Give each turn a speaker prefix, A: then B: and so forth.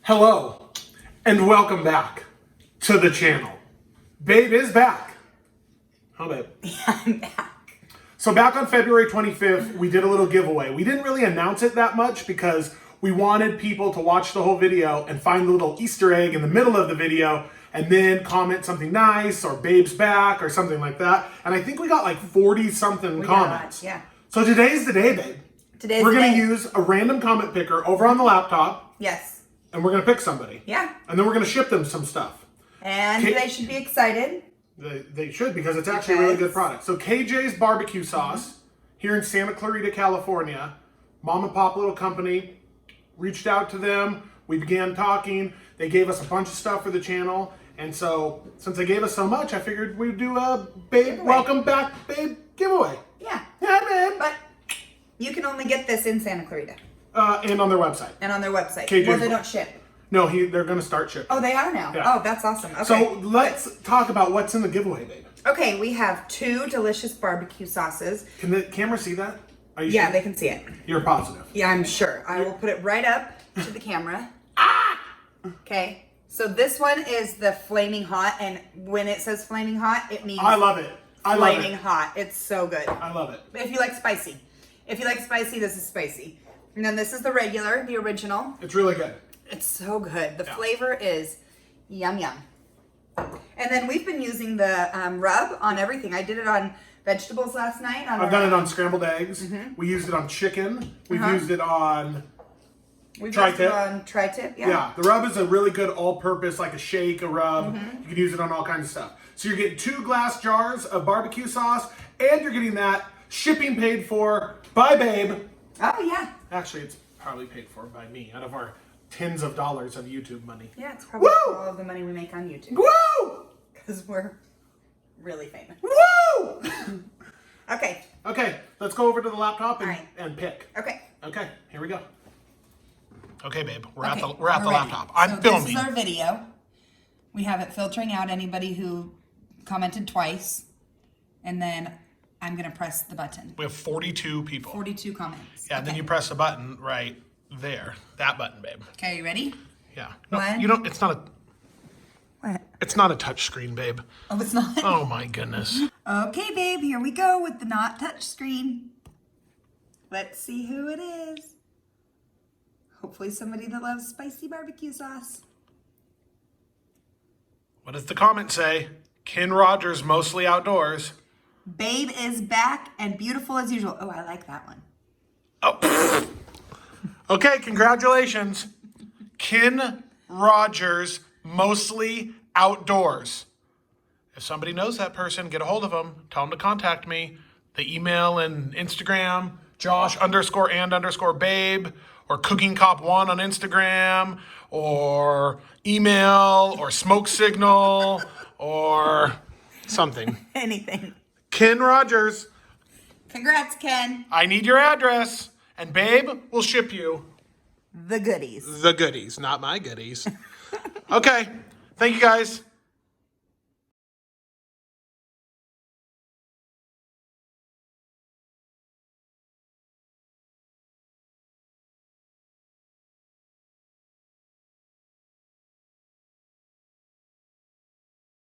A: Hello, and welcome back to the channel. Babe is back. Huh, babe?
B: Yeah, I'm back.
A: So back on February 25th, we did a little giveaway. We didn't really announce it that much because we wanted people to watch the whole video and find the little Easter egg in the middle of the video and then comment something nice or babe's back or something like that. And I think we got like 40-something comments.
B: Yeah.
A: So today's the day, babe.
B: Today's
A: We're
B: the
A: going
B: day.
A: to use a random comment picker over on the laptop.
B: Yes.
A: And we're going to pick somebody.
B: Yeah.
A: And then we're going to ship them some stuff.
B: And they should be excited.
A: They should, because it's actually a really good product. So KJsBBQSauce Sauce here in Santa Clarita, California. Mom and pop little company. Reached out to them. We began talking. They gave us a bunch of stuff for the channel. And so, since they gave us so much, I figured we'd do a babe, welcome back, babe giveaway.
B: Yeah.
A: Yeah, babe.
B: But you can only get this in Santa Clarita.
A: And on their website.
B: And on their website.
A: KJ's
B: Well, they don't ship.
A: No, they're going to start shipping.
B: Oh, they are now?
A: Yeah.
B: Oh, that's awesome. Okay.
A: So, let's talk about what's in the giveaway, babe.
B: Okay, we have 2 delicious barbecue sauces.
A: Can the camera see that? Are you
B: Yeah,
A: sure?
B: they can see it.
A: You're positive.
B: Yeah, I'm sure. I will put it right up to the camera. Okay. So this one is the flaming hot, and when it says flaming hot, it means
A: I love it. I love
B: flaming
A: it.
B: hot. It's so good.
A: I love it.
B: If you like spicy. If you like spicy, this is spicy. And then this is the regular, the original.
A: It's really good.
B: It's so good. The flavor is yum yum. And then we've been using the rub on everything. I did it on vegetables last night.
A: I've done it on scrambled eggs. We used it on chicken. We've used it on tri-tip.
B: Used it on tri-tip, yeah.
A: Yeah, the rub is a really good all-purpose, like a shake, a rub. You can use it on all kinds of stuff. So you're getting 2 glass jars of barbecue sauce, and you're getting that shipping paid for by Babe.
B: Oh, yeah.
A: Actually, it's probably paid for by me out of our tens of dollars of YouTube money.
B: Yeah, it's probably
A: Woo!
B: all of the money we make on YouTube.
A: Woo!
B: Because we're really famous.
A: Woo!
B: Okay.
A: Okay, let's go over to the laptop and,
B: All right.
A: and pick.
B: Okay.
A: Okay, here we go. Okay, babe, we're
B: Okay,
A: at the
B: we're ready.
A: laptop. I'm
B: so
A: filming.
B: This is our video. We have it filtering out anybody who commented twice. And then I'm going to press the button.
A: We have 42 people.
B: 42 comments.
A: Yeah, and then you press the button right there. That button, babe.
B: Okay, you ready?
A: Yeah. No,
B: One.
A: you don't. It's not a.
B: What?
A: It's not a touch screen, babe.
B: Oh, it's not?
A: Oh my goodness.
B: Okay, babe, here we go with the not touch screen. Let's see who it is. Hopefully somebody that loves spicy barbecue sauce.
A: What does the comment say? Ken Rogers, mostly outdoors.
B: Babe is back and beautiful as usual. Oh, I like that one.
A: Oh. Okay, congratulations. Ken Rogers, mostly outdoors. If somebody knows that person, get a hold of them. Tell them to contact me. The email and Instagram, Josh_and_babe, or Cooking Cop 1 on Instagram, or email, or smoke signal, or something.
B: Anything.
A: Ken Rogers,
B: Congrats, Ken.
A: I need your address, and babe will ship you
B: The goodies.
A: the goodies, not my goodies. Okay, thank you guys.